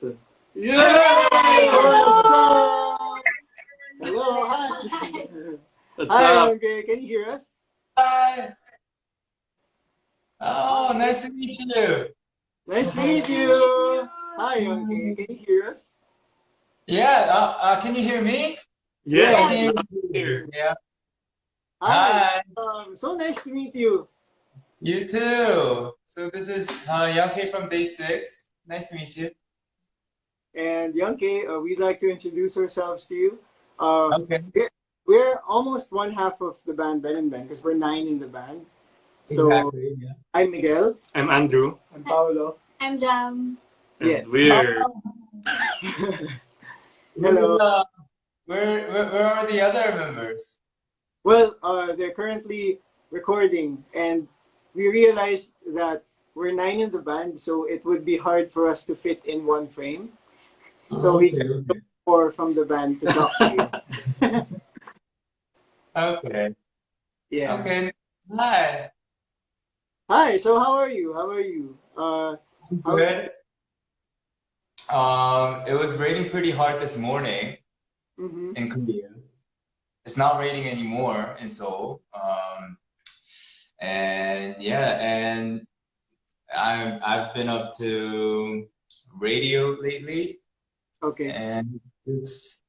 Yeah! What's up? Hello, hi. What's Hi, up? okay, can you hear us? Hi. Oh, Hi, nice to meet you. nice to meet you. Hi, okay, can you hear us? Yeah, can you hear me? I Yes, Yes. can loud and hear you. clear. Yeah. Hi. Hi. So nice to meet you. You too. So this is Young from Day 6. Nice to meet you. And Youngke, we'd like to introduce ourselves to you. Uh, Okay. we're almost one half of the band Ben&Ben because we're 9 in the band. So Exactly. Yeah. I'm Miguel. I'm Andrew, I'm Paolo. I'm Jam. Yes. and we're Oh, Hello. where are the other members? Well, they're currently recording, and we realized that we're 9 in the band, so it would be hard for us to fit in one frame. So we Okay. just Okay. 4 from the band to talk to you. Okay. Yeah. Okay. Hi. Hi. So how are you? How are you? How? Good. It was raining pretty hard this morning Mm-hmm. in Korea. It's not raining anymore in Seoul. And yeah, and I've been up to radio lately, Okay. and it's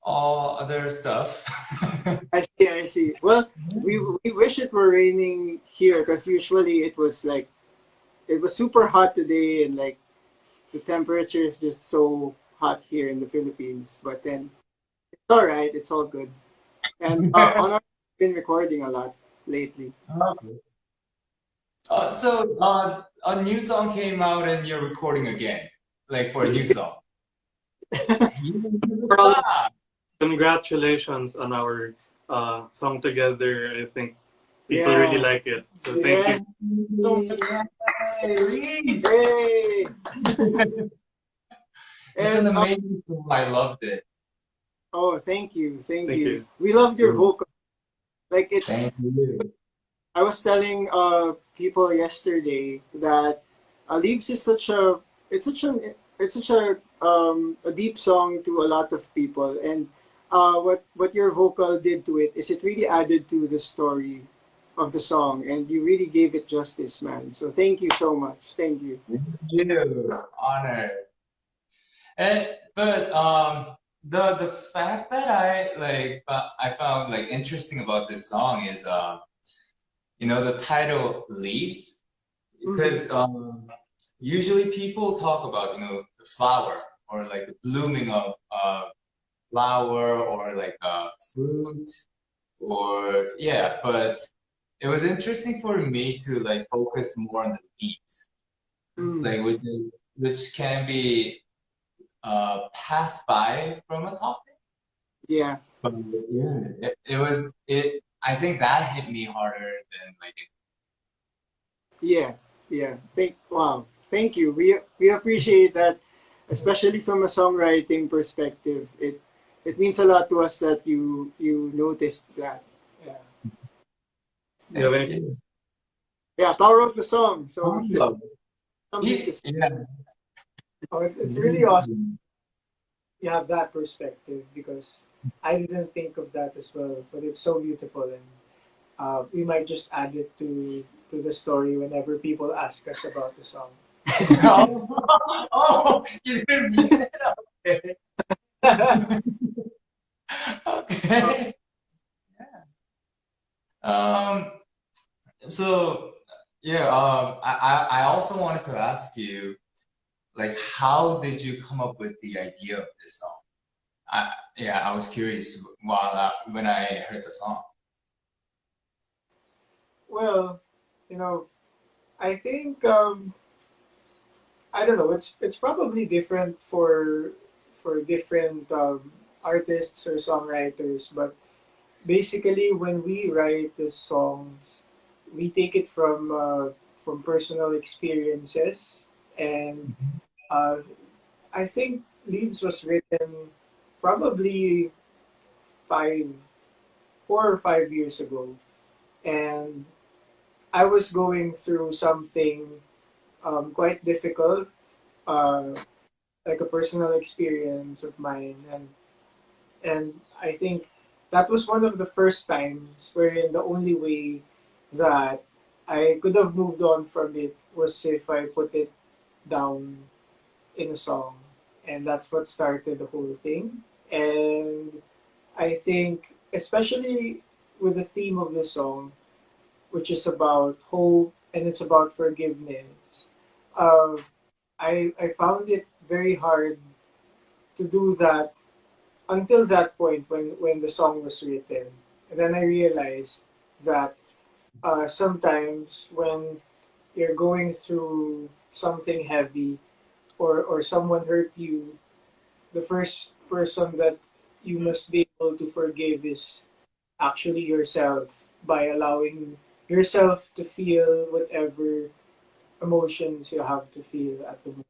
all other stuff. I see. I see. Well, we wish it were raining here because usually it was super hot today, and like the temperature is just so hot here in the Philippines. But then it's all right. It's all good. And on our been recording a lot lately. Okay. So a new song came out and you're recording again, like for a new song. You all stop. congratulations on our song together. I think people really Yeah. like it. So thank Yeah. you. So much. Yay, Reese. Hey. It's an And amazing song. I loved it. oh, thank you, thank Thank you. you. We loved your vocal. Like it. Thank you. I was telling people yesterday that Leaves is such a it's such a deep song to a lot of people, and what your vocal did to it is it really added to the story of the song, and you really gave it justice, man. So thank you so much. Thank you. Thank you. Honored. And but the fact that I found like interesting about this song is the title Leaves, Mm-hmm. because usually people talk about the flower, or like the blooming of flower, or like fruit, or yeah, but it was interesting for me to like focus more on the leaves, Mm. like which can be passed by from a topic. Yeah, But yeah, it was it. I think that hit me harder than like yeah, yeah. Wow. Thank you. We appreciate that, especially from a songwriting perspective. It means a lot to us that you noticed that. Yeah. You have thank any? you. Yeah, power of the song. So he's Awesome. something to say. Yeah. Oh, it's really awesome you have that perspective because I didn't think of that as well. But it's so beautiful, and we might just add it to the story whenever people ask us about the song. Oh, oh, you didn't mean it. Okay. Okay. Um, so yeah, I also wanted to ask you, like, how did you come up with the idea of this song? Yeah, I was curious when I heard the song. Well, you know, I think I don't know. It's probably different for different artists or songwriters, but basically, when we write the songs, we take it from personal experiences, and uh, I think Leaves was written probably 4 or 5 years ago, and I was going through something quite difficult. Uh, like a personal experience of mine, and I think that was one of the first times wherein the only way that I could have moved on from it was if I put it down in a song, and that's what started the whole thing. And I think, especially with the theme of the song, which is about hope and it's about forgiveness, uh, I found it very hard to do that until that point when the song was written. And then I realized that sometimes when you're going through something heavy or someone hurt you, the first person that you must be able to forgive is actually yourself by allowing yourself to feel whatever emotions you have to feel at the moment.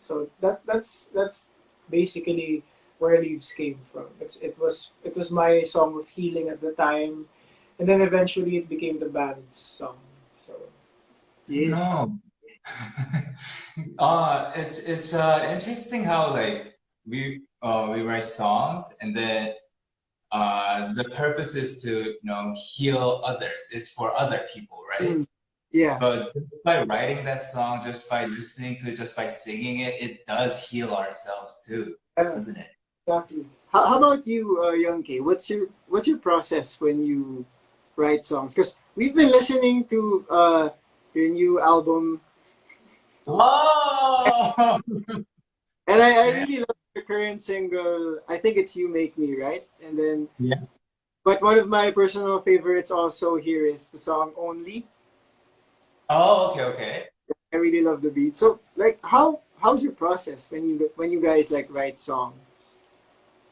So that's basically where Leaves came from. It was my song of healing at the time, and then eventually it became the band's song. So yeah. No. It's interesting how like we write songs and then the purpose is to heal others. It's for other people, right? Mm, yeah. But just by writing that song, just by listening to it, just by singing it, it does heal ourselves too, Yeah, doesn't it? exactly. How about you, Young K? What's your process when you write songs? Because we've been listening to your new album. Oh, And I yeah. really love the current single. I think it's "You Make Me," right? And then, Yeah. but one of my personal favorites also here is the song "Only." Oh, okay, okay. I really love the beat. So, like, how's your process when you guys like write songs?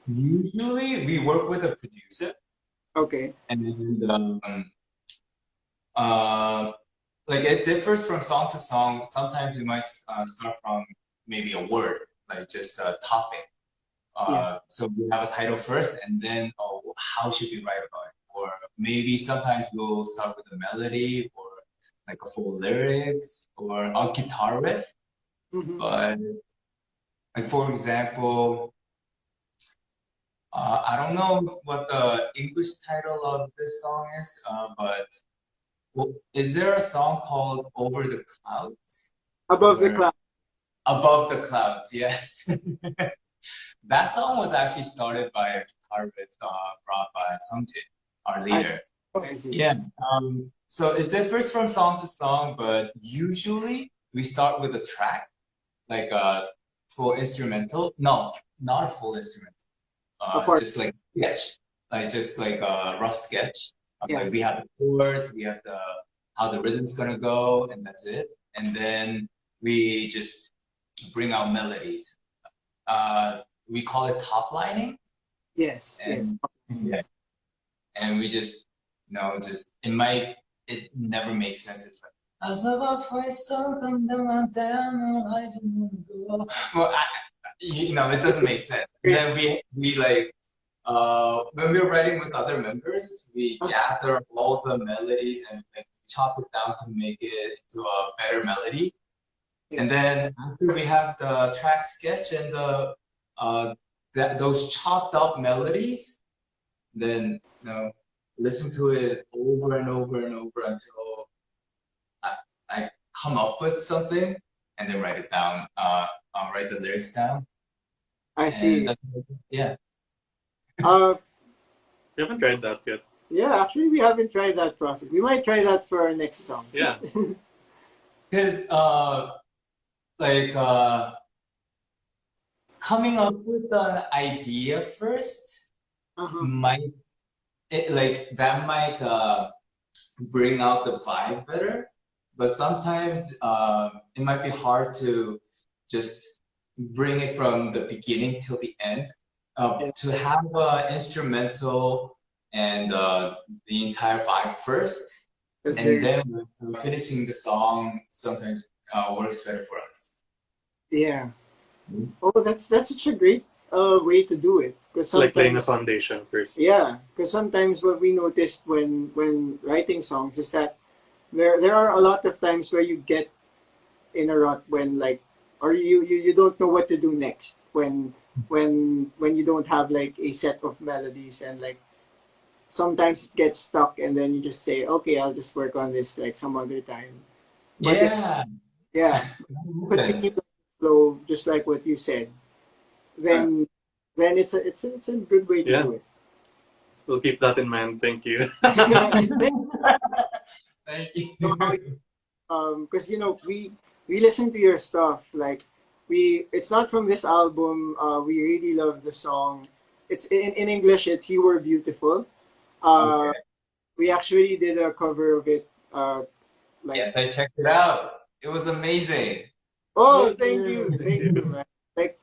Usually we work with a producer Okay. and uh, like it differs from song to song. Sometimes we might start from maybe a word, like just a topic. Yeah. So we have a title first, and then how should we write about it? Or maybe sometimes we'll start with a melody, or like a full lyrics, or a guitar riff. Mm-hmm. But like for example, I don't know what the English title of this song is, but is there a song called "Over the Clouds" Above the or cloud. "Above the Clouds"? Yes. That song was actually started by a guitar riff brought by Sungjae, our I leader. I see. Yeah. So it differs from song to song, but usually we start with a track, like a full instrumental. No, not a full instrumental. Apart. Just like sketch, like just like a rough sketch. Yeah. Like we have the chords, we have the how the rhythm's gonna go, and that's it. And then we just bring out melodies. We call it top lining, Yes. Yes. and yeah, and we just just it never makes sense. It's like as above I saw come down down I don't wanna go. Well, it doesn't make sense. And then we like when we're writing with other members, we gather all the melodies and like chop it down to make it into a better melody. And Yeah. then after we have the track sketch and the uh those chopped up melodies, then listen to it over and over and over until I come up with something and then write it down. Write the lyrics down, I and see. that's, yeah. Uh, We haven't tried that yet. yeah. Actually, we haven't tried that process. We might try that for our next song. Yeah. Because like coming up with an idea first Uh-huh. might that might bring out the vibe better, but sometimes it might be hard to just bring it from the beginning till the end. Yeah. To have an instrumental and the entire vibe first, That's and very. then finishing the song sometimes works better for us. Yeah. Oh, that's such a great way to do it. Because Like laying a sometimes, foundation first. yeah, because sometimes what we noticed when writing songs is that there are a lot of times where you get in a rut when like or you don't know what to do next when you don't have like a set of melodies, and like sometimes it gets stuck, and then you just say, okay, I'll just work on this like some other time. But if Yeah. yeah, continue Yes. to flow just like what you said, then it's a good way to Yeah. do it. We'll keep that in mind. Thank you. Thank Thank you. you. Because we listen to your stuff, like it's not from this album. We really love the song. It's in English, it's You Were Beautiful. Okay. We actually did a cover of it, like, Yes, I checked it out. It was amazing. oh, Thank thank you. you, Thank thank you, you. man. Like,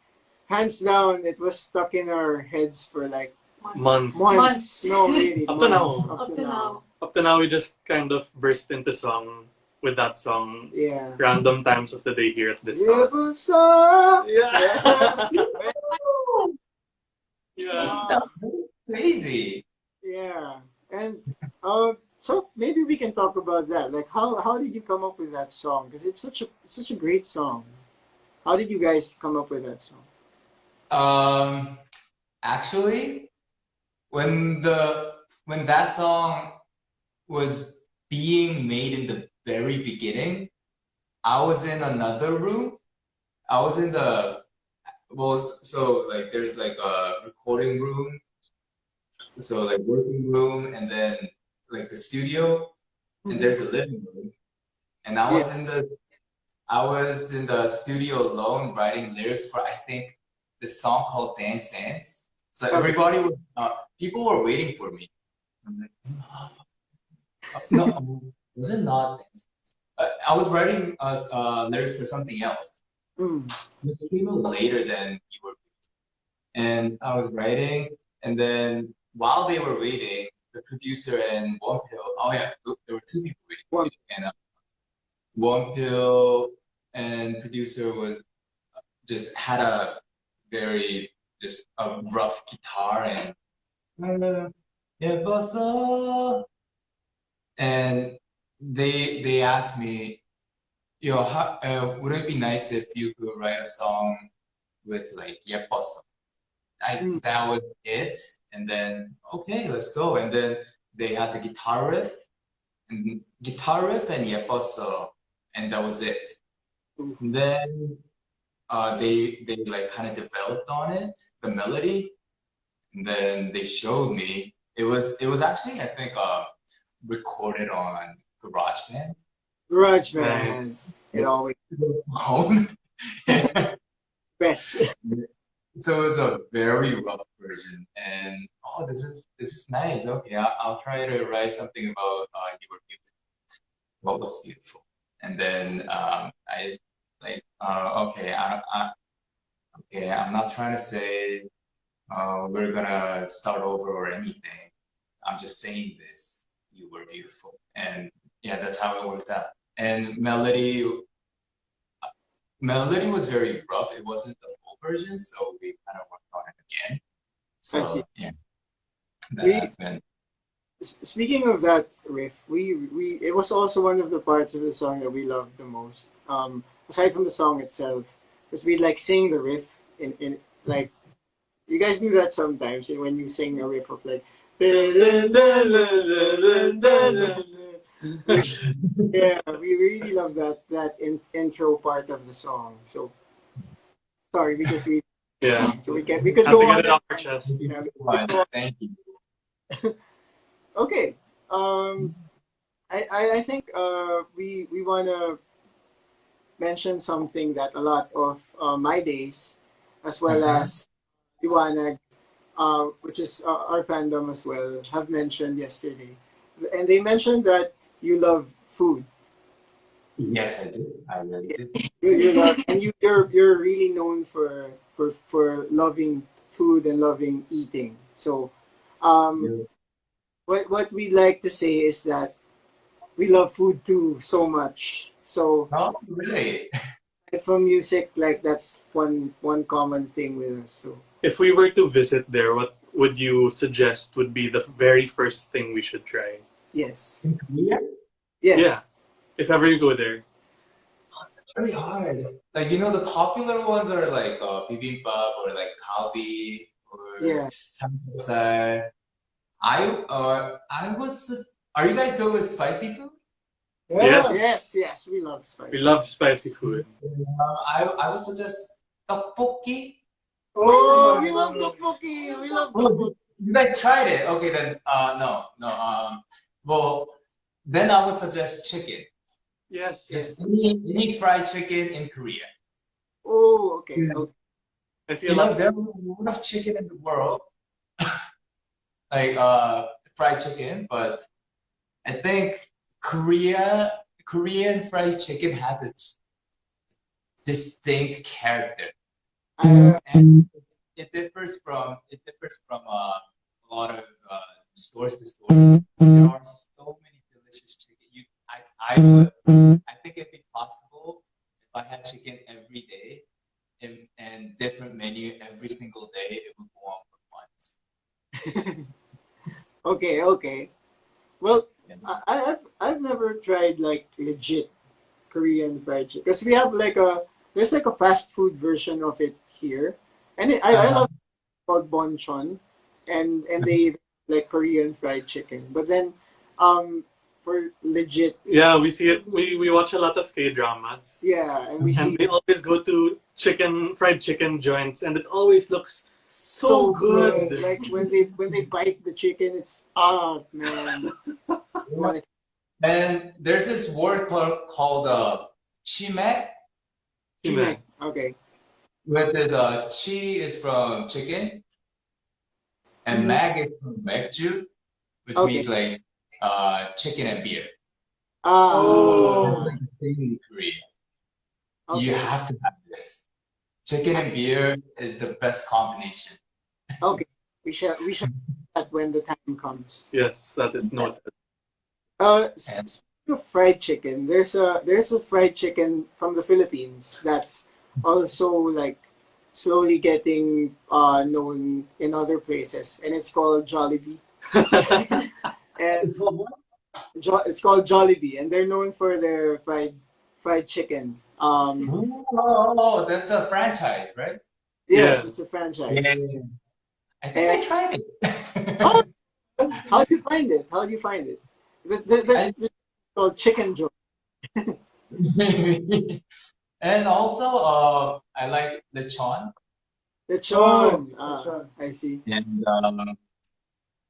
hands down, it was stuck in our heads for like Months. months. No, really, Up to months. now. Up to now. Up to now, we just kind of burst into song with that song. Yeah. Random times of the day here at this Yeah, house. yeah. Yeah. Yeah. That was crazy. Yeah. And so maybe we can talk about that. Like, how did you come up with that song? Because it's such a great song. How did you guys come up with that song? Um, Actually, when that song was being made in the very beginning, I was in another room. I was in the well, so like there's like a recording room, so like working room, and then like the studio, and Mhm. there's a living room. And Yeah. I was in the studio alone writing lyrics for I think this song called Dance Dance. So Okay. people were waiting for me. I'm like, no, was it not Dance Dance? I was writing lyrics for something else. Mm. It came out later than you were. And I was writing, and then while they were waiting, the producer and One Pill, oh yeah, there were two people One. waiting, and One Pill and producer was just had a very just a rough guitar and yeah, bossa. And they asked me, yo, would it be nice if you could write a song with like yeah, bossa? Mm. That was it. And then okay, let's go. And then they had the guitar riff and yeah, bossa, and that was it. Mm. And then they like kind of developed on it, the melody, and then they showed me. It was actually I think recorded on GarageBand. Garage band. Nice. It always Phone. best. So it was a very rough version, and oh, this is nice. Okay, I'll try to write something about you were beautiful. What was beautiful, and then I like okay, okay, I'm not trying to say we're gonna start over or anything. I'm just saying this. You were beautiful. And yeah, that's how it worked out. And melody was very rough. It wasn't the full version, so we kind of worked on it again. I see. So yeah, that We happened. Speaking of that riff, we it was also one of the parts of the song that we loved the most. Aside from the song itself, because we like sing the riff in like you guys do that sometimes when you sing a riff of like yeah, we really love that intro part of the song. So sorry, we just read the Yeah. song, so we could Have to go get on it and off our on. chest. Yeah, we could go on. Thank you. Okay. Um, I think we wanna mention something that a lot of my days, as well Uh-huh. as Iwanag, which is our fandom as well, have mentioned yesterday, and they mentioned that you love food. Yes, I do. I really do. You love, and you're really known for loving food and loving eating. So, um, You- what we'd like to say is that we love food too so much. So Oh, really? from music, like that's one common thing with us. So If we were to visit there, what would you suggest would be the very first thing we should try? yes, In Korea? Yeah, yes, if ever you go there. Very hard. Like, the popular ones are like bibimbap or like kalbi or Yeah. samgyeopsal. I was. Are you guys good with spicy food? Yes. Yes, we love We spicy. love spicy food. I would suggest tteokbokki. Oh, we love tteokbokki. We love Oh, tteokbokki. you guys tried it? Okay, then no. Well, then I would suggest chicken. Yes. Just any fried chicken in Korea. Oh, okay. Yeah. Okay. I see a lot of There are a lot of chicken in the world, like fried chicken, but I think Korean fried chicken has its distinct character, I, and it differs from a lot of stores to stores. There are so many delicious chicken. I think it'd be possible if I had chicken every day and different menu every single day, it would go on for months. okay. Well, Yeah. I've never tried like legit Korean fried chicken because we have there's like a fast food version of it here, and I Uh-huh. love it called bonchon, and they like Korean fried chicken. But then, for legit, Yeah, we see it. We watch a lot of K dramas, yeah, and we Mhm. and see they always go to fried chicken joints, and it always looks so so good. Like when they bite the chicken, it's man, man, And there's this word called chimek, chimek. Okay. which is chi is from chicken and Mm-hmm. mag is from megju, which Okay. means like chicken and beer. Oh. Like a thing in Korea. You Okay. have to have this. Chicken and beer is the best combination. Okay. We shall do that when the time comes. Yes, that is noted. And Speaking of fried chicken, there's a fried chicken from the Philippines that's also like slowly getting known in other places, and it's called Jollibee. And it's called Jollibee, and they're known for their fried chicken. oh, that's a franchise, right? Yes, Yeah. it's a Yeah. franchise. I think And I tried oh, it. how do you find it? How do you find it? I, This is called Chicken Joy. and also, I like lechon. Lechon. I see. And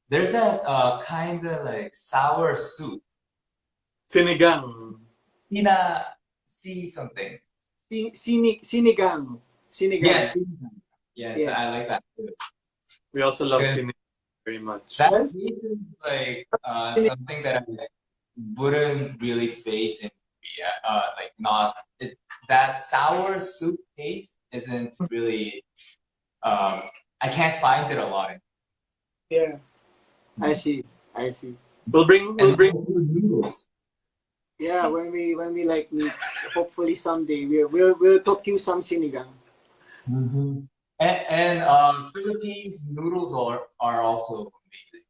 there's that kind of like sour soup. Sinigang. Tina see something. Sinigang. Sinigang. Yes. Yes, Yeah. I like that too. We also love 'Cause sinigang very much. that Well, is like something that I wouldn't really face in Korea. Like not it, that sour soup taste isn't really. Um, I can't find it a lot. yeah. I see. I see. We'll And bring also noodles. Yeah, when we like meet, hopefully someday we'll cook you some sinigang. Mm-hmm. And Philippines noodles are also amazing.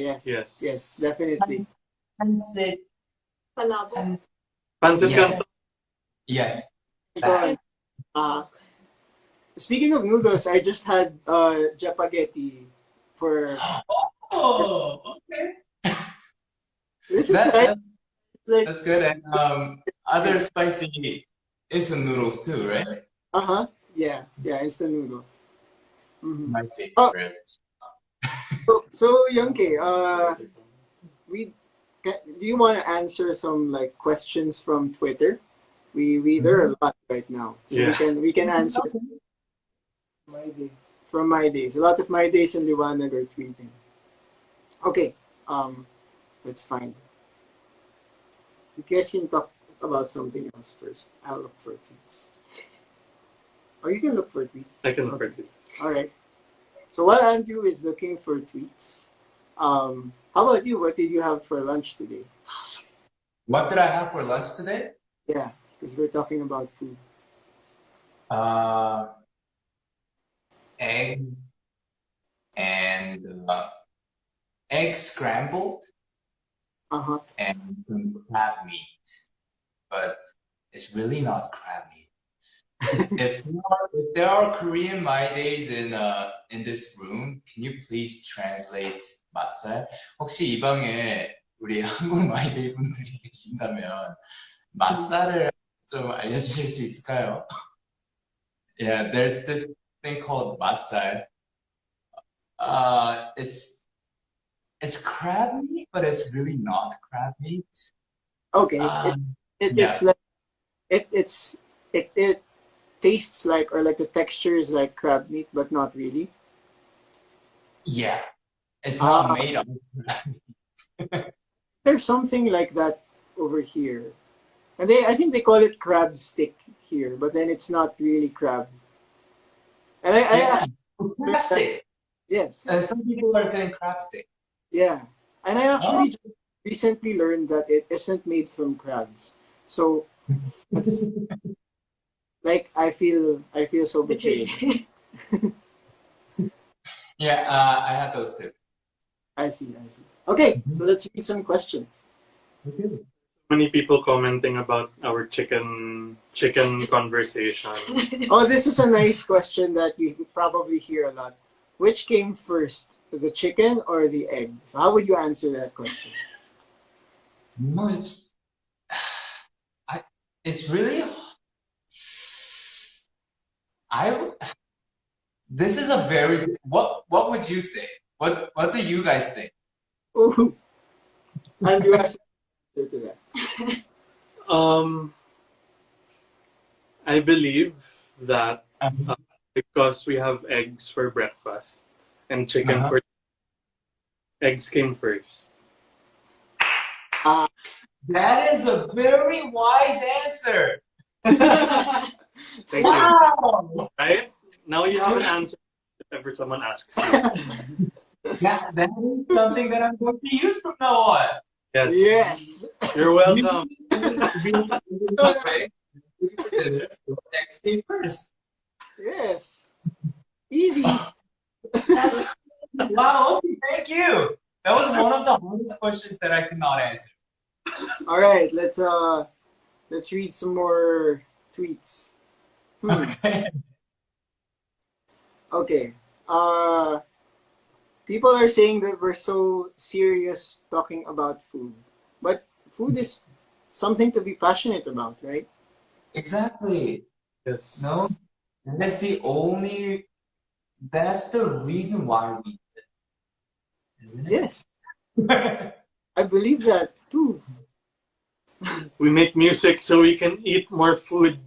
Yes. Yes, yes. definitely. Pancit. Pan- Pancit yes, canton. yes. That. Because uh, speaking of noodles, I just had japaghetti for Oh, okay. this is That, like that like that's good. And other spicy instant noodles too, right? uh-huh. Yeah, instant noodles. Mm-hmm. My Oh, favorite. so Youngke, we do you want to answer some like questions from Twitter? We there are a lot right now, so Yeah. we can answer from my days. A lot of my days and Liwanag are tweeting. Okay, let's find. You guys can talk about something else first. I'll look for tweets. Or you can look for tweets. I can look Okay. at it. All right. So while Andrew is looking for tweets, how about you? What did you have for lunch today? What did I have for lunch today? Yeah, because we're talking about food. Uh, egg and egg scrambled Uh huh. and some crab meat, but it's really not crab meat. If there are Korean my days in this room, can you please translate 맛살? 혹시 이 방에 우리 한국 마이데이 분들이 계신다면 맛살을 좀 알려주실 수 있을까요? Yeah, there's this thing called 맛살. It's crab meat, but it's really not crab meat. Okay, Yeah, it's like it tastes like, or like the texture is like crab meat, but not really. yeah. It's not Ah, made of crab. there's something like that over here, and I think they call it crab stick here, but then it's not really crab. And I Yeah, actually learned crab that, stick. yes, Some people are getting crab stick. yeah, and I Oh. actually just recently learned that it isn't made from crabs. So that's like I feel so betrayed. Yeah, I had those too. I see, I see. Okay, so let's read some questions. Okay. Many people commenting about our chicken conversation. Oh, this is a nice question that you probably hear a lot. Which came first, the chicken or the egg? So how would you answer that question? No, it's really, I, this is a very, what would you say? What do you guys think? Oh, and you have to answer to that. Um, I believe that Uh-huh. because we have eggs for breakfast and chicken Uh-huh. for eggs came first. Uh, That is a very wise answer. Thank you. Wow. Right? Now you have an answer if ever someone asks you. That is something that I'm going to use from now on. Yes. yes. You're welcome. Next day first. Yes. Easy. That's wow. Okay, thank you. That was one of the hardest questions that I could not answer. All right, let's read some more tweets. Okay. People are saying that we're so serious talking about food, but food is something to be passionate about, right? Exactly. Yes. No, that's the only. That's the reason why we did Yes, it. I believe that too. We make music so we can eat more food.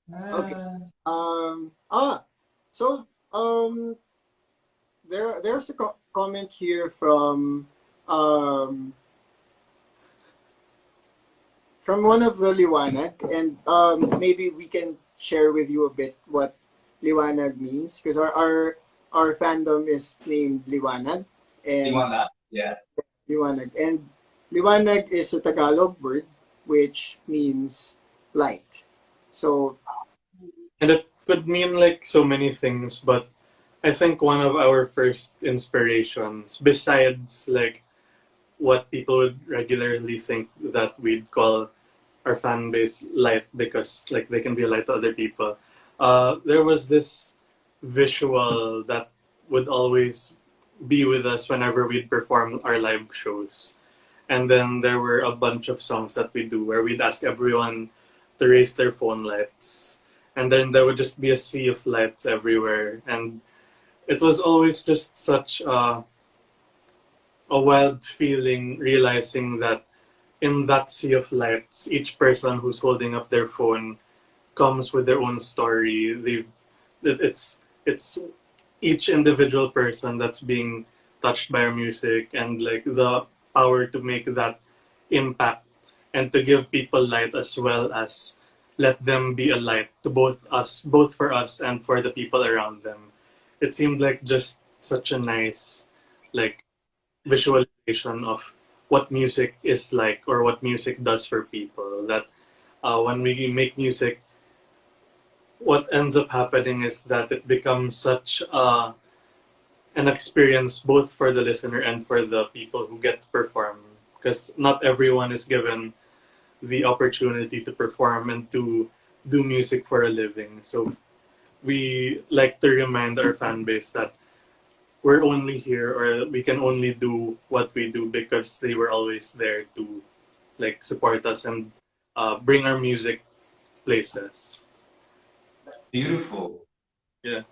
Okay. So there's a comment here from one of the Liwanag, and maybe we can share with you a bit what Liwanag means, because our fandom is named Liwanag, You and want that? Yeah. Liwanag, and Liwanag is a Tagalog word which means light. So And it could mean like so many things, but I think one of our first inspirations, besides like what people would regularly think that we'd call our fan base light because like they can be light to other people, there was this visual that would always be with us whenever we'd perform our live shows. And then there were a bunch of songs that we do where we'd ask everyone to raise their phone lights. And then there would just be a sea of lights everywhere. And it was always just such a wild feeling realizing that in that sea of lights, each person who's holding up their phone comes with their own story. It's each individual person that's being touched by our music, and like the power to make that impact and to give people light as well as let them be a light to both for us and for the people around them. It seemed like just such a nice like visualization of what music is like or what music does for people. That when we make music, what ends up happening is that it becomes such an experience both for the listener and for the people who get to perform. because not everyone is given the opportunity to perform and to do music for a living. So we like to remind our fan base that we're only here or we can only do what we do because they were always there to like support us and bring our music places. Beautiful. Yeah.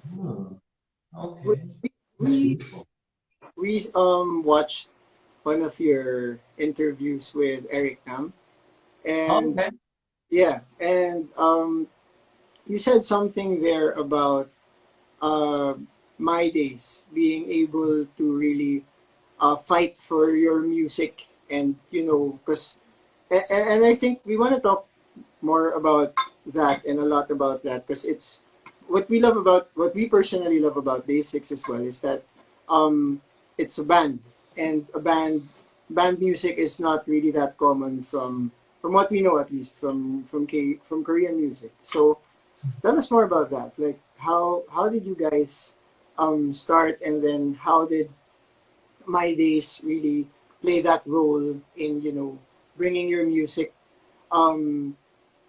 Hmm. We Okay. That's we, beautiful. we watched one of your interviews with Eric Nam, and Okay. yeah, and you said something there about uh, my days being able to really fight for your music, and because and I think we want to talk more about that and a lot about that, because it's what we personally love about Day6 as well is that um, it's a band, and band music is not really that common from what we know, at least from Korean music. So tell us more about that. Like how did you guys start, and then how did My Days really play that role in bringing your music um,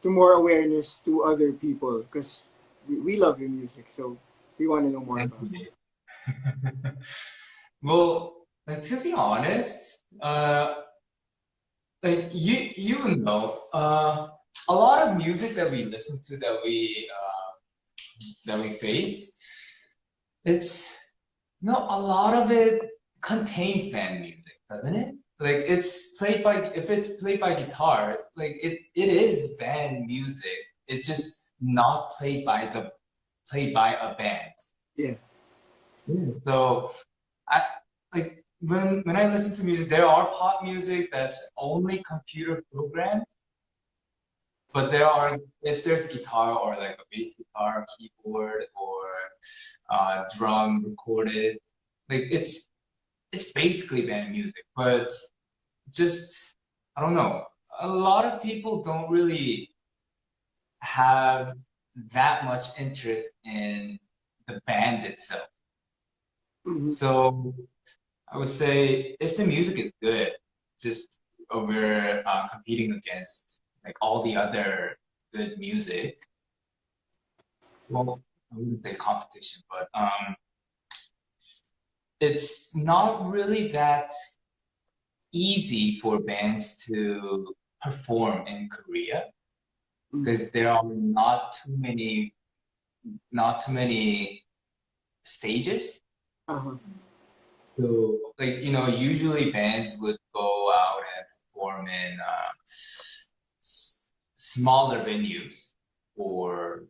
to more awareness to other people, because we love your music, so we want to know more Thank about it. you. Well, to be honest, like you know, a lot of music that we listen to that we face, it's a lot of it contains band music, doesn't it? Like it's played by if it's played by guitar, like it is band music. It's just not played by a band. Yeah. Yeah. So I like when I listen to music, there are pop music that's only computer programmed, but there are if there's guitar or like a bass guitar, keyboard, or drum recorded, like it's basically band music. But just I don't know. A lot of people don't really have that much interest in the band itself. Hmm. So I would say if the music is good, just we're competing against like all the other good music. Well, I wouldn't say competition, but it's not really that easy for bands to perform in Korea because there are not too many stages. Uh-huh. So, like, usually bands would go out and perform in smaller venues or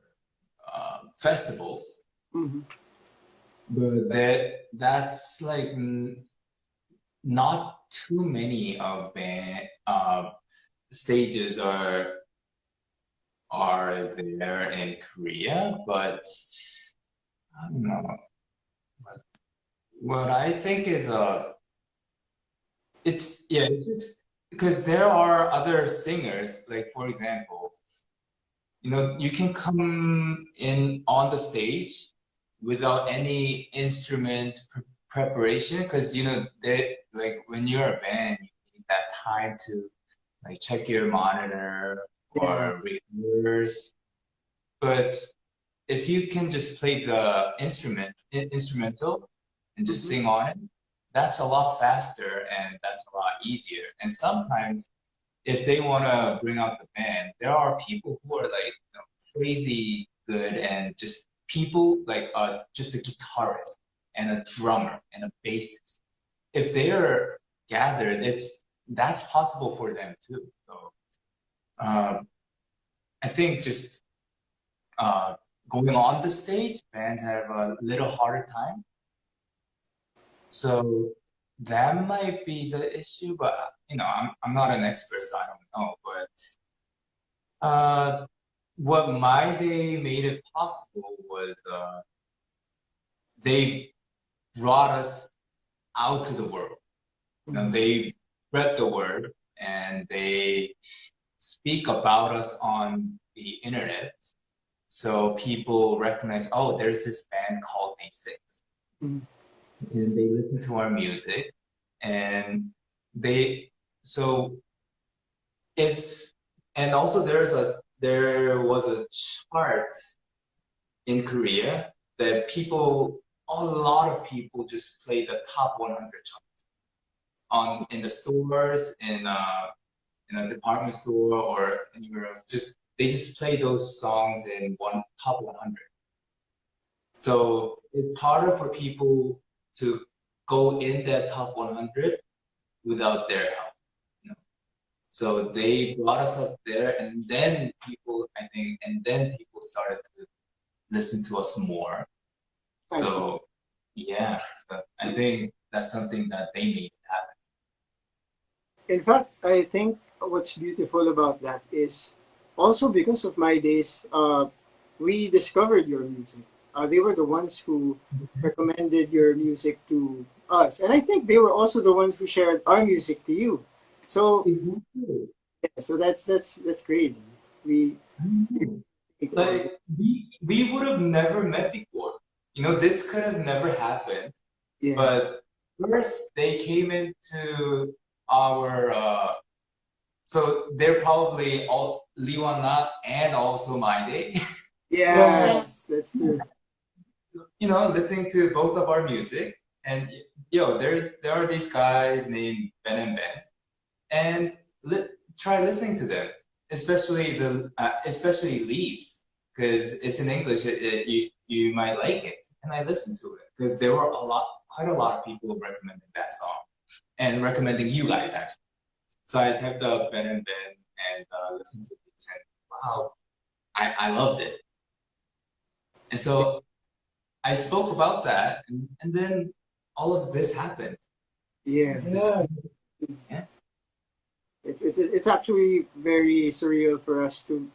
festivals. Hmm. But that's like not too many of band stages are there in Korea, but I don't know. What I think is it's because there are other singers, like for example, you can come in on the stage without any instrument preparation, because they like when you're a band, you need that time to like check your monitor Yeah. or rehearse. But if you can just play the instrumental and just Hmm. sing on it, that's a lot faster and that's a lot easier. And sometimes if they want to bring out the band, there are people who are like crazy good and just people like just a guitarist and a drummer and a bassist. If they are gathered, that's possible for them too. So um, I think just uh, going on the stage, bands have a little harder time. So that might be the issue, but I'm not an expert, so I don't know. But what my day made it possible was they brought us out to the world. Hmm. They spread the word and they speak about us on the internet. So people recognize, oh, there's this band called A6. Hmm. And they listen to our music and they So if and also there was a chart in Korea that a lot of people just play the top 100 in the stores, in a department store or anywhere else. They just play those songs in one top 100. So it's harder for people to go in that top 100 without their help. You know? So they brought us up there, and then people started to listen to us more. I see. So yeah, so I think that's something that they made happen. In fact, I think what's beautiful about that is also because of my days, we discovered your music. They were the ones who recommended your music to us, and I think they were also the ones who shared our music to you. So, Exactly. yeah, so that's crazy. We, Like we would have never met before. You know, this could have never happened. yeah, But first, they came into our. So they're probably all Liwana and also my day. yes, that's true. You know, listening to both of our music, and there are these guys named Ben and Ben, and try listening to them, especially Leaves, because it's in English. You might like it, and I listened to it because there were quite a lot of people recommending that song and recommending you guys actually. So I typed up Ben and Ben and listened to it, and wow, I loved it. And so I spoke about that, and then all of this happened. Yeah, Yeah. it's actually very surreal for us to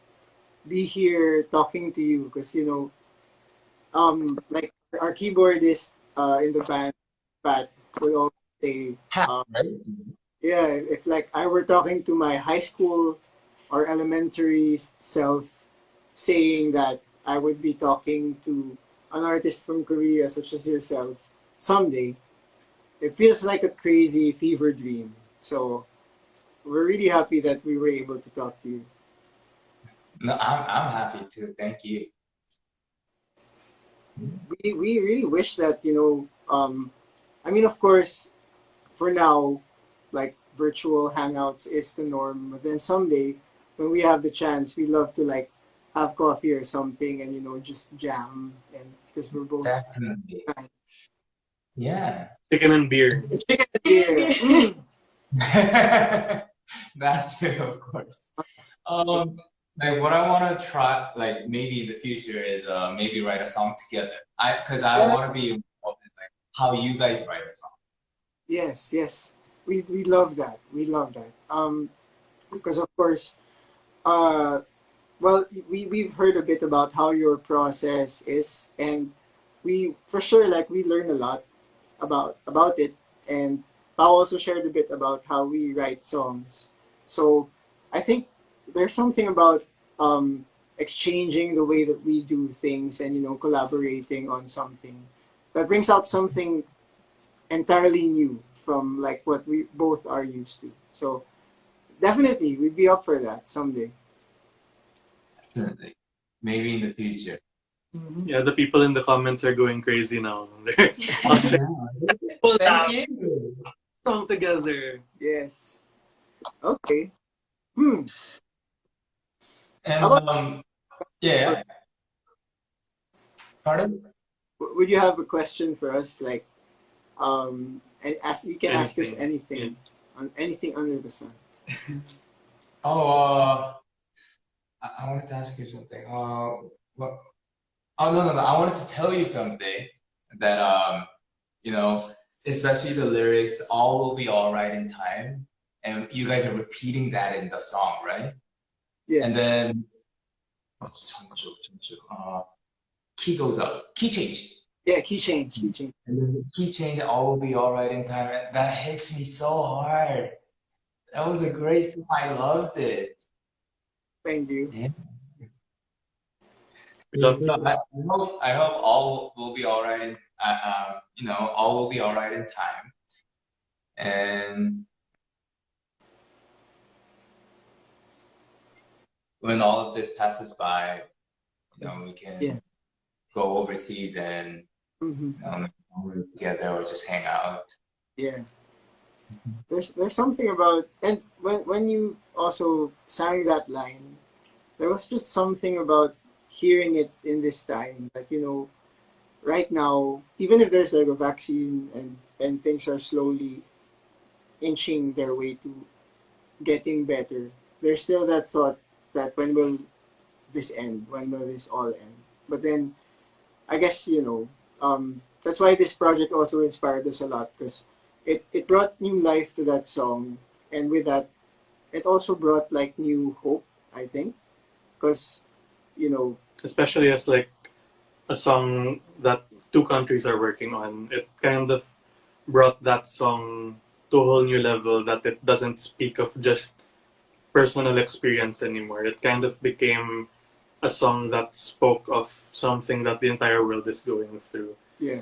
be here talking to you because like our keyboardist in the band, Pat, would always say, Right? yeah, if like I were talking to my high school or elementary self, saying that I would be talking to an artist from Korea such as yourself someday, it feels like a crazy fever dream. So we're really happy that we were able to talk to you. No, I'm happy too. Thank you. We really wish that I mean, of course, for now, like virtual hangouts is the norm. But then someday, when we have the chance, we love to like have coffee or something, and just jam, and because we're both Definitely. fans. Yeah. Chicken and beer. Chicken and beer. Mm. That too, of course. Um, like what I want to try, like maybe in the future, is maybe write a song together. Because I Yeah. want to be involved in like how you guys write a song. Yes, yes. We love that. We love that. Because of course, uh, well, we've heard a bit about how your process is, and we for sure like we learn a lot about it. And Pao also shared a bit about how we write songs. So I think there's something about exchanging the way that we do things and collaborating on something that brings out something entirely new from like what we both are used to. So definitely we'd be up for that someday. Definitely. Maybe in the future. Mhm. Yeah, the people in the comments are going crazy now. They're all saying, pull Thank out you. song together. Yes. Okay. Hmm. How And about yeah, pardon? would you have a question for us like and ask you can ask us Anything. Yeah. anything on anything under the sun. Oh, I wanted to ask you something. What? Oh no, no, no. I wanted to tell you something that you know, especially the lyrics, all will be all right in time. And you guys are repeating that in the song, right? And Yes. then what's Chonchu? Key goes up, key change. Yeah, key change, key change. And then the key change, all will be all right in time. And that hits me so hard. That was a great song. I loved it. Thank you. Yeah. We love So I hope all will be all right. All will be all right in time. And when all of this passes by, we can Yeah. go overseas and live together or just hang out. Yeah. There's something about, and when you also sang that line, there was just something about hearing it in this time. Like, right now, even if there's like a vaccine and things are slowly inching their way to getting better, there's still that thought that when will this end? When will this all end? But then I guess, that's why this project also inspired us a lot, because it brought new life to that song. And with that, it also brought like new hope, I think. Because, Especially as like a song that two countries are working on. It kind of brought that song to a whole new level, that it doesn't speak of just personal experience anymore. It kind of became a song that spoke of something that the entire world is going through. yeah,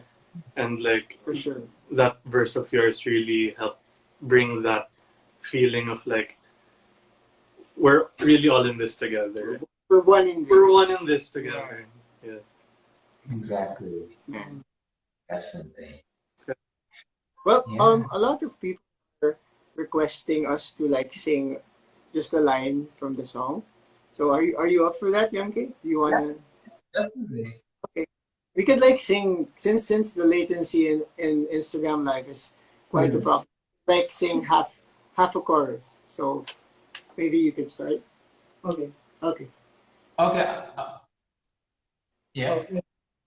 And like for sure. that verse of yours really helped bring that feeling of like we're really all in this together. We're one in this. We're one in this together. Yeah. Exactly. Man. Definitely. Well, Yeah. a lot of people are requesting us to like sing just a line from the song. So are you up for that, Yankee? Do you wanna? Definitely. Okay, we could like sing since the latency in Instagram Live is quite a problem. Like sing half a chorus. So maybe you could start. Okay. Okay. Okay. Yeah.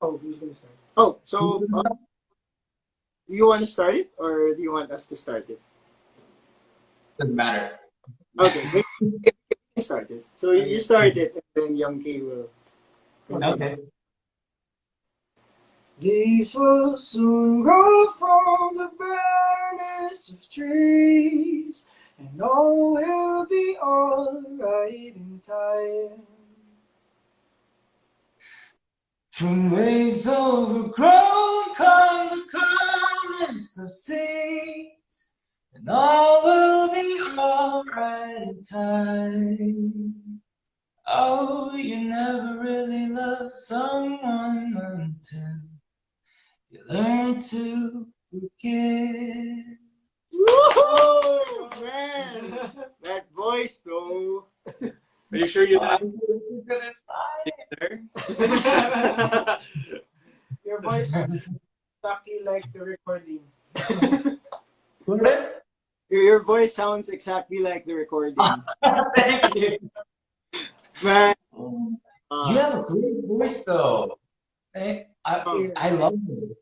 Oh, who's gonna start? Oh, so do you want to start it or do you want us to start it? Doesn't matter. Okay, we can start it. So you start it and then Young K will continue. Okay. Leaves will soon grow from the barrenness of trees, and all will be alright in time. From waves overgrown come the calmest of seas, and all will be alright in time. Oh, you never really love someone until you learn to forgive. Woo! Man, that voice though. Are you sure you I'm didn't going to this there? Your voice exactly like the recording. time. Your voice sounds exactly like the recording. Thank you. Man, You have a great voice, though. I love it.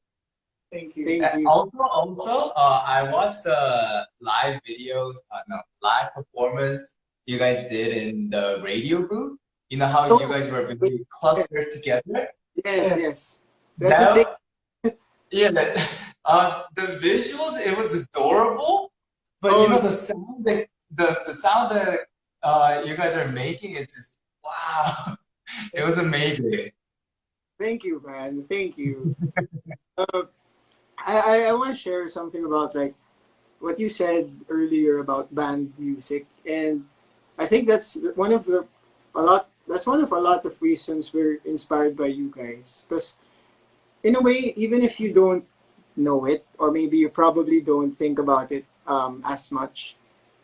thank you. Thank you. Also, I watched the live videos, no, live performance you guys did in the radio booth. You know how you guys were really clustered together? Yes, yes. That's the thing. Yeah, the visuals, it was adorable, but Oh, the sound that the sound that you guys are making is just wow. It was amazing. thank you, man. Thank you. Uh, I want to share something about like what you said earlier about band music, and I think that's one of the a lot. That's one of a lot of reasons we're inspired by you guys. Because in a way, even if you don't know it, or maybe you probably don't think about it as much,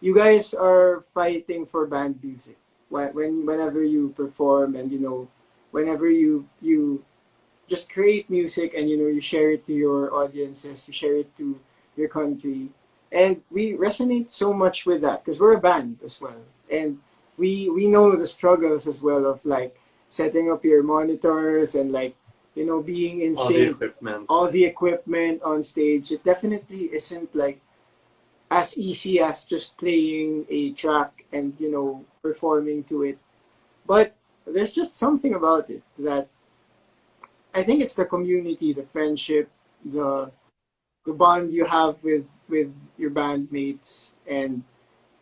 you guys are fighting for band music. Whenever you perform, and whenever you just create music, and you share it to your audiences, you share it to your country, and we resonate so much with that because we're a band as well, and we know the struggles as well of like setting up your monitors and like being in All the sync, equipment. all the equipment on stage. It definitely isn't like as easy as just playing a track and performing to it, but there's just something about it that I think it's the community, the friendship, the bond you have with your bandmates, and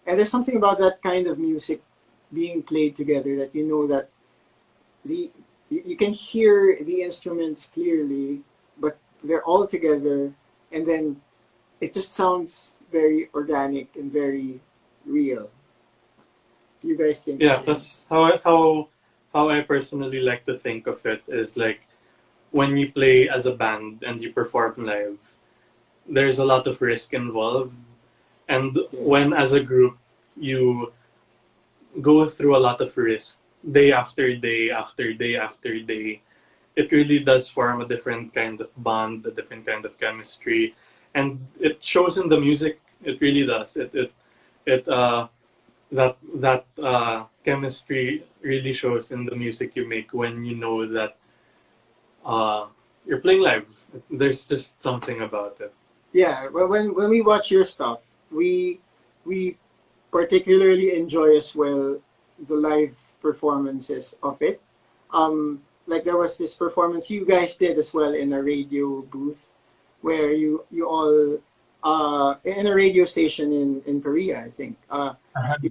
there's something about that kind of music being played together that that the you can hear the instruments clearly, but they're all together, and then it just sounds very organic and very real. you guys think Yeah, the same? that's how I personally like to think of it is like when you play as a band and you perform live, there's a lot of risk involved. And Yes. when as a group you go through a lot of risk day after day after day after day, it really does form a different kind of bond, a different kind of chemistry, and it shows in the music. It really does. It that chemistry really shows in the music you make when you know that uh, you're playing live. There's just something about it. Yeah, when we watch your stuff, we particularly enjoy as well the live performances of it. Like there was this performance you guys did as well in a radio booth, where you all in a radio station in Korea, I think. You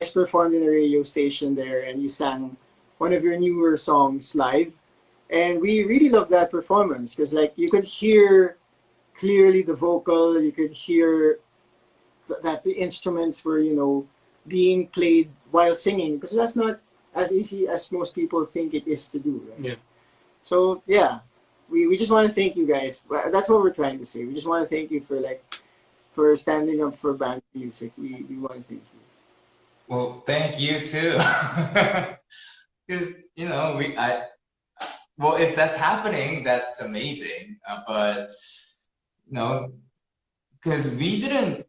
guys performed in a radio station there, and you sang one of your newer songs live, and we really loved that performance because like you could hear clearly the vocal, you could hear that the instruments were, being played while singing because that's not as easy as most people think it is to do, right? Yeah. So yeah, we just want to thank you guys. That's what we're trying to say. We just want to thank you for standing up for band music. We want to thank you. Well, thank you too. Because, well, if that's happening, that's amazing. But, you know, because we didn't,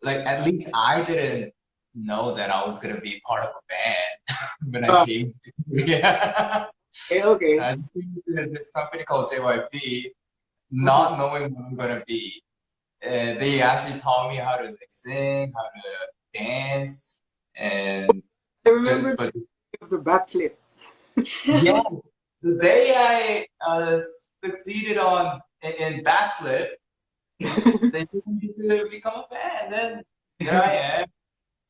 like, at least I didn't know that I was going to be part of a band when I came to Korea. Okay. I came to this company called JYP, not knowing what I'm going to be. They actually taught me how to like, sing, how to dance, and I remember but the backflip. yeah, the day I succeeded in backflip, they told me to become a fan. Then there I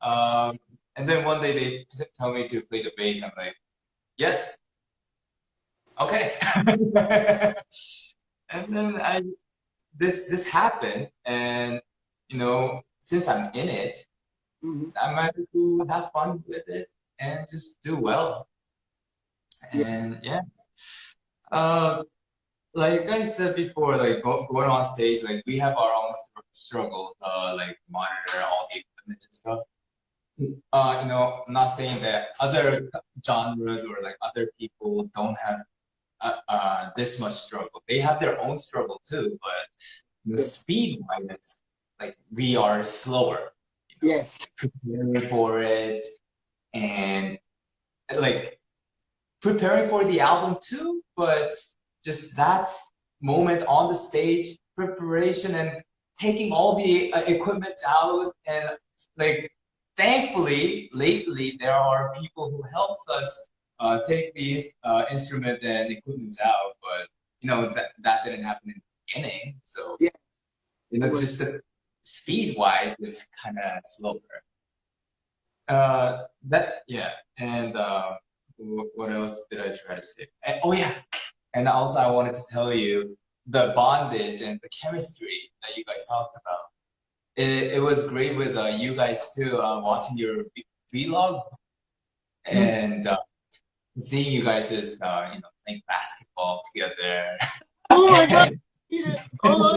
am. And then one day they tell me to play the bass. I'm like, yes, okay. And then this happened, and since I'm in it, Mhm. I might as well have fun with it and just do well. Yeah. And yeah, uh, like I said before, like going on stage, like we have our own struggles, like monitor all the equipment and stuff. I'm not saying that other genres or like other people don't have this much struggle. They have their own struggle too, but the Yes. speed wise, like we are slower, Yes. preparing for it and like preparing for the album too, but just that moment on the stage, preparation and taking all the equipment out and like thankfully lately there are people who helps us take these instrument and equipment out, but that didn't happen in the beginning, so Yeah. It was. just the speed wise it's kind of slower. That yeah, and what else did I try to say? Oh yeah, and also I wanted to tell you the bondage and the chemistry that you guys talked about. It was great with you guys too, watching your vlog and seeing you guys just playing basketball together. Oh my God! Oh,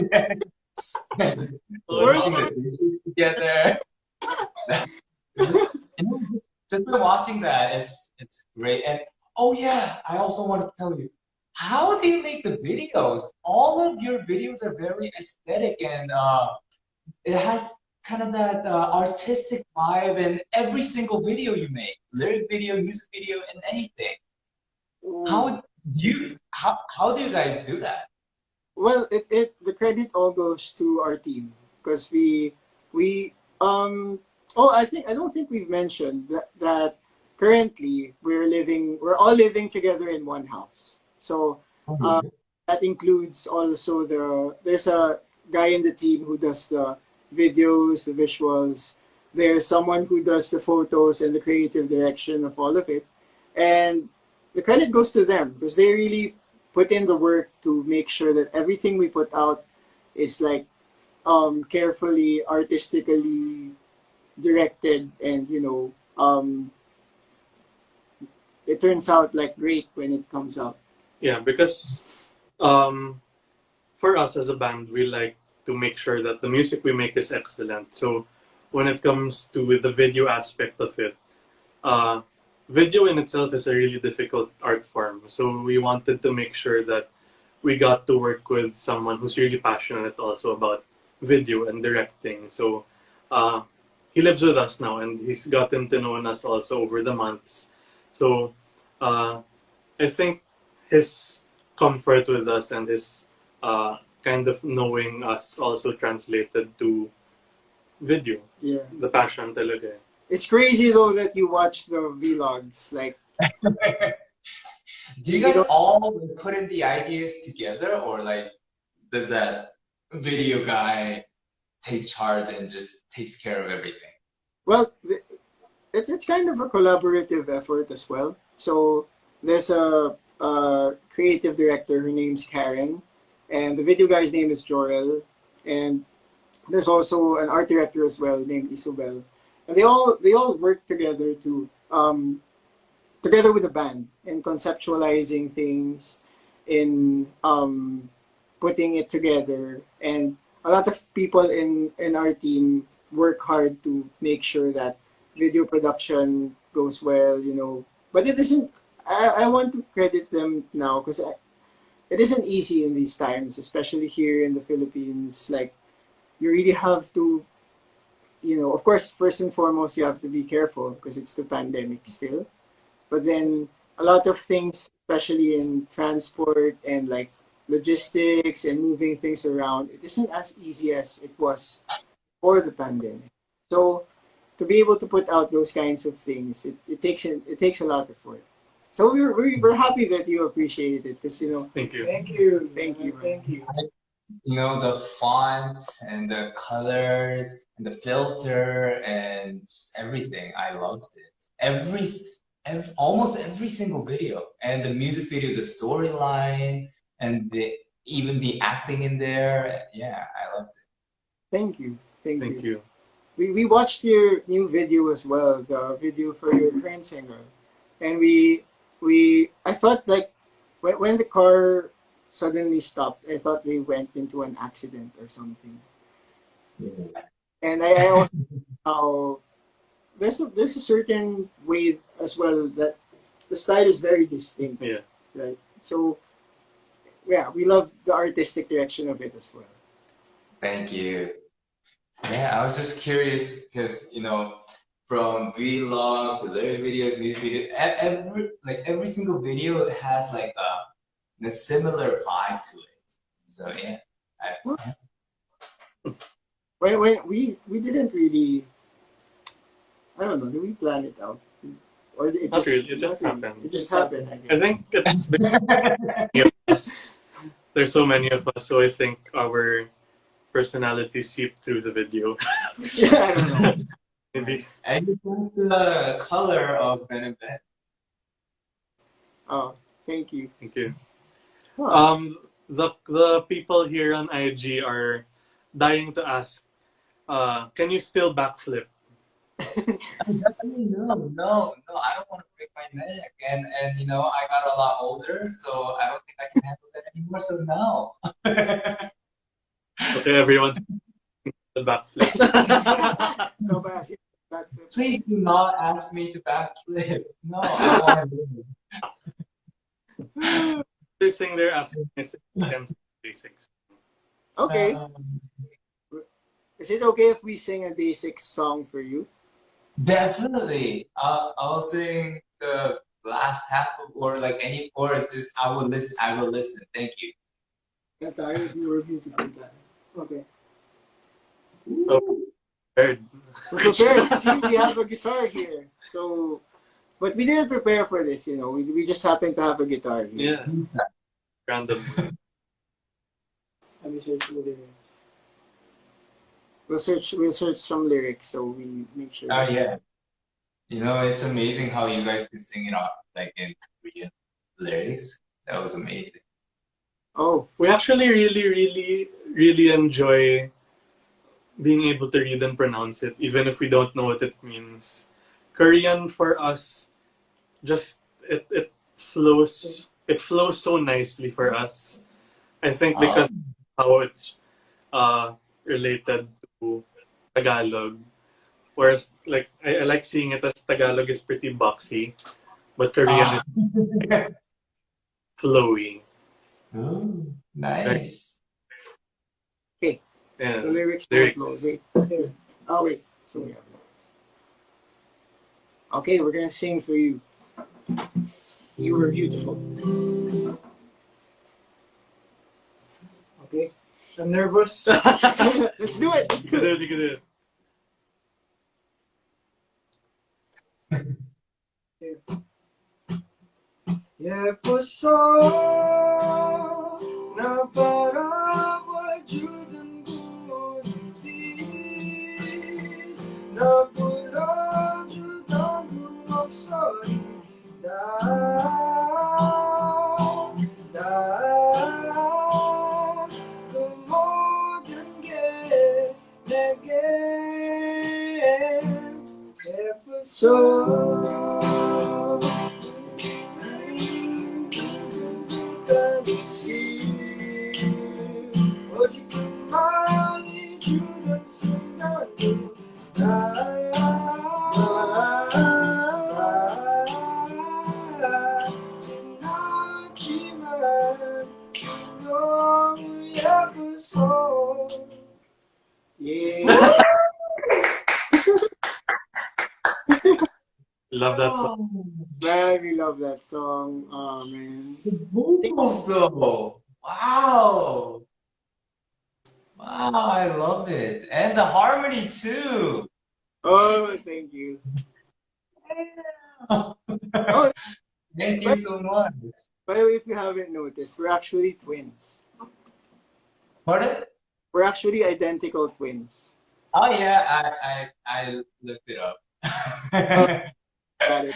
we're Washing the dishes together. Just by watching that, it's great. And oh yeah, I also wanted to tell you, how do you make the videos? All of your videos are very aesthetic and it has kind of that artistic vibe in every single video you make, lyric video, music video, and anything. oh. How do you guys do that? Well, the credit all goes to our team because we I don't think we've mentioned that currently we're all living together in one house. So uh, that includes also there's a guy in the team who does the videos, the visuals. There's someone who does the photos and the creative direction of all of it, and the credit goes to them because they really put in the work to make sure that everything we put out is like carefully, artistically directed, and it turns out like great when it comes out. Yeah, because um, for us as a band, we like to make sure that the music we make is excellent. So when it comes to the video aspect of it, uh, video in itself is a really difficult art form. So we wanted to make sure that we got to work with someone who's really passionate also about video and directing. So uh, he lives with us now, and he's gotten to know us also over the months. So uh, I think his comfort with us and his kind of knowing us also translated to video. Yeah. The passion talaga. It's crazy though that you watch the vlogs. Like, Do you you guys don't, all like, put in the ideas together, or like does that video guy take charge and just takes care of everything? well, it's kind of a collaborative effort as well. So there's a creative director. Her name's Karen, and the video guy's name is Joel, and there's also an art director as well named Isobel, and they all work together to together with the band in conceptualizing things, in putting it together, and a lot of people in our team work hard to make sure that video production goes well, But it isn't. I want to credit them now because it isn't easy in these times, especially here in the Philippines. Like, you really have to, of course, first and foremost, you have to be careful because it's the pandemic still. But then a lot of things, especially in transport and like logistics and moving things around, it isn't as easy as it was before the pandemic. So to be able to put out those kinds of things, it takes a lot of work. So we're happy that you appreciate it because Thank you. thank you. You know, the fonts and the colors and the filter and just everything. I loved it. Almost every single video and the music video, the storyline and even the acting in there. Yeah, I loved it. Thank Thank you. you. We watched your new video as well, the video for your current single, and we I thought like when the car suddenly stopped, I thought they went into an accident or something. And I also how there's a certain way as well that the style is very distinct, Yeah. right? So yeah, we love the artistic direction of it as well. Thank you. Yeah, I was just curious because, from vlog to lyric videos, music videos, every single video has like a similar vibe to it. So yeah, I, When we didn't really, I don't know, did we plan it out? Or it Not just really, it just not really. happened. It just happened, I I guess. think it's because of us. There's so many of us, so I think our personality seeped through the video. Yeah, I don't know. Maybe. and you think the color of Ben&Ben. Oh, thank you. Thank you. Huh. The people here on IG are dying to ask, can you still backflip? Definitely no, I don't want to break my neck, and I got a lot older, so I don't think I can handle that anymore. So no. Okay, everyone, the backflip. So asking that. Please do not ask me to backflip. No, I want to do The thing they're asking is if you can sing basics. it. Okay. Is it okay if we sing a Day6 song for you? Definitely. I'll sing the last half of, or like any, or just I will listen. I will listen. Thank you. That time you were beautiful time. Okay. Oh, prepared. We're prepared. See, we have a guitar here. So, but we didn't prepare for this, We just happened to have a guitar here. Yeah, random. Let me search the lyrics. We'll search some lyrics so we make sure. Oh yeah. It's amazing how you guys can sing it off like in Korean lyrics. That was amazing. Oh, We actually really, really, really enjoy being able to read and pronounce it, even if we don't know what it means. Korean for us, just it flows so nicely for us. I think Oh, because how it's related to Tagalog. Whereas like I like seeing it as Tagalog is pretty boxy, but Korean ah. is flowy. Oh, Right? nice. Okay, Yeah. the lyrics won't load. Lyrics. Wait. Here. Oh, wait. So we have. Okay, we're gonna sing for you. You were beautiful. Okay. I'm nervous. Let's do it. Let's do You it. did, you did. 예뻤어 나 바라봐주던 구름빛 나 불러주던 그 목소리 나그 모든 게 내겐 예뻤어 오직 그만이 주는 순간도 지나지만 너무 예뻐서 yeah. Love that song. Oh, Man, we love that song. Oh man. the vocals though. Wow. Wow, I love it. And the harmony too. Oh, thank you. Oh, Oh, thank you so much. by the way, if you haven't noticed, we're actually twins. Pardon? We're actually identical twins. Oh yeah, I looked it up. Got it.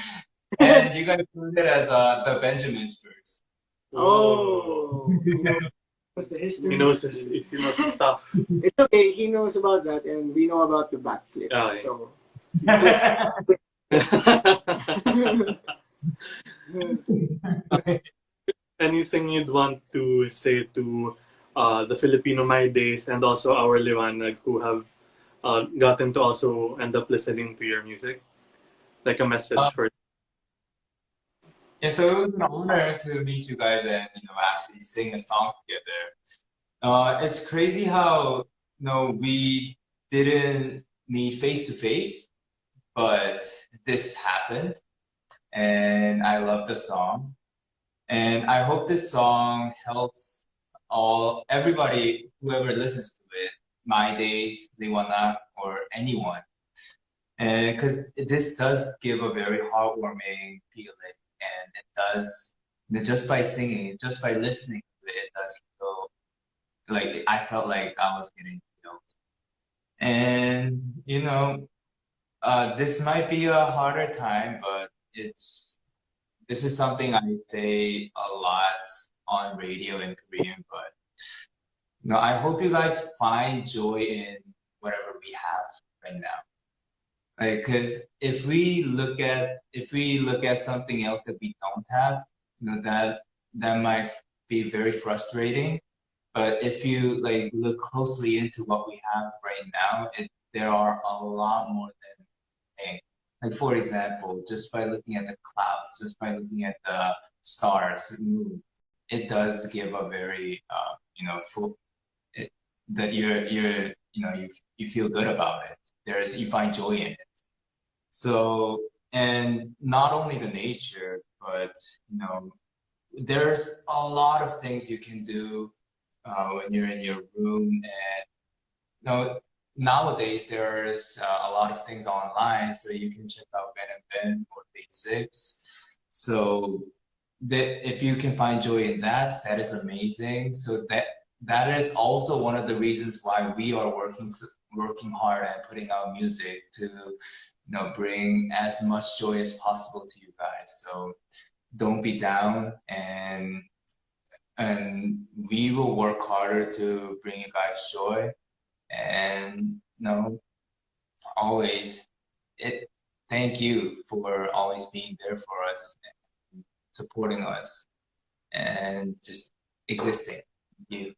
And you guys put it as the Benjamins first. Oh, he knows the history. He knows his, he knows the stuff. It's okay. He knows about that, and we know about the backflip. Oh, yeah. So, Anything you'd want to say to the Filipino My Days and also our Liwanag who have gotten to also end up listening to your music? Like a message for Yeah, so it was an honor to meet you guys and actually sing a song together. It's crazy how we didn't meet face to face, but this happened, and I love the song, and I hope this song helps everybody whoever listens to it, My Days, Liwanag, or anyone, and because this does give a very heartwarming feeling, and it does just by singing it, just by listening to it, it does feel like I felt like I was getting and this might be a harder time, but this is something I say a lot on radio in Korean, but I hope you guys find joy in whatever we have right now. Like, because if we look at something else that we don't have, that might be very frustrating. But if you like look closely into what we have right now, there are a lot more than things. Like for example, just by looking at the clouds, just by looking at the stars, moon, it does give a very full that you feel good about it. You find joy in it. So, and not only the nature, but there's a lot of things you can do when you're in your room. And nowadays there's a lot of things online, so you can check out Ben&Ben or Date6. So if you can find joy in that, that is amazing. So that is also one of the reasons why we are working hard at putting out music to bring as much joy as possible to you guys. So don't be down, and we will work harder to bring you guys joy. And No, always. It. Thank you for always being there for us, and supporting us, and just existing. Thank you.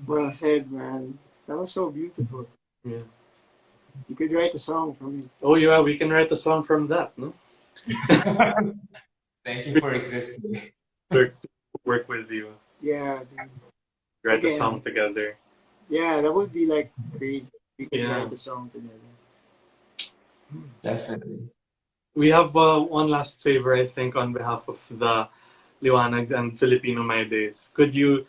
Well said, man. That was so beautiful. Yeah. You could write a song from it. Oh yeah, we can write a song from that, no? Thank you for existing. Work, work with you, Yeah, dude. write a Again. song together. Yeah, that would be like crazy. We could Yeah. write a song together. Definitely. We have one last favor, I think, on behalf of the Liwanags and Filipino My Days. Could you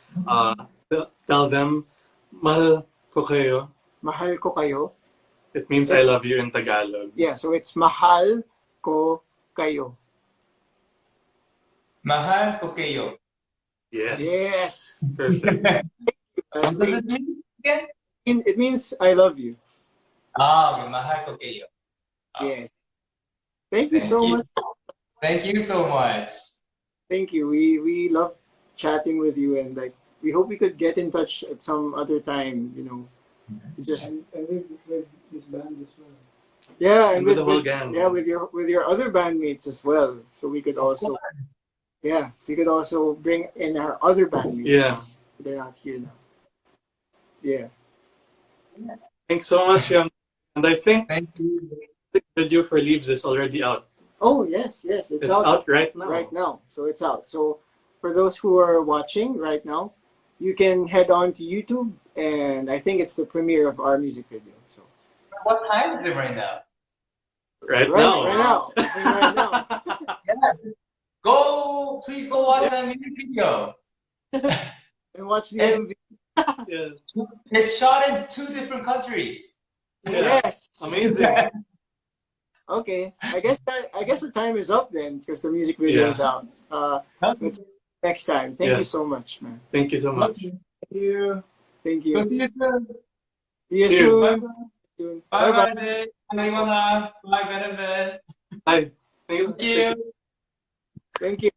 tell them, mahal ko kayo? Mahal ko kayo. It means I love you in Tagalog. Yeah, so it's mahal ko kayo. Mahal ko kayo. Yes. Yes. Perfect. What does it mean again? It means I love you. Ah, mahal ko kayo. Yes. Thank you Thank so you. much. Thank you so much. Thank you. We love chatting with you, and like we hope we could get in touch at some other time. You know, to just And with this band as well. yeah, And with the whole gang. Yeah, with your other bandmates as well. So we could also bring in our other bandmates. Yeah. They're not here now. Yeah. Thanks so much, Yon. And I think Thank you. the video for Leaves is already out. Oh yes, it's It's out right now. right now. So it's out. So for those who are watching right now, you can head on to YouTube, and I think it's the premiere of our music video. So What time is it right now? Right now. right now, It's right now. Yeah. Please go watch that music video. And watch the And- MV. Yes. It's shot in 2 different countries. Yeah. Yes. Amazing. Okay. I guess our time is up then because the music video Yeah. is out. Next time. Thank you Yes. so much, man. Thank you so much. Thank you. Thank Go you. see you soon. See you See you. soon. Bye Bye-bye. bye. Bye bye. Bye Ben&Ben. Bye. Thank you. Thank you. Thank you.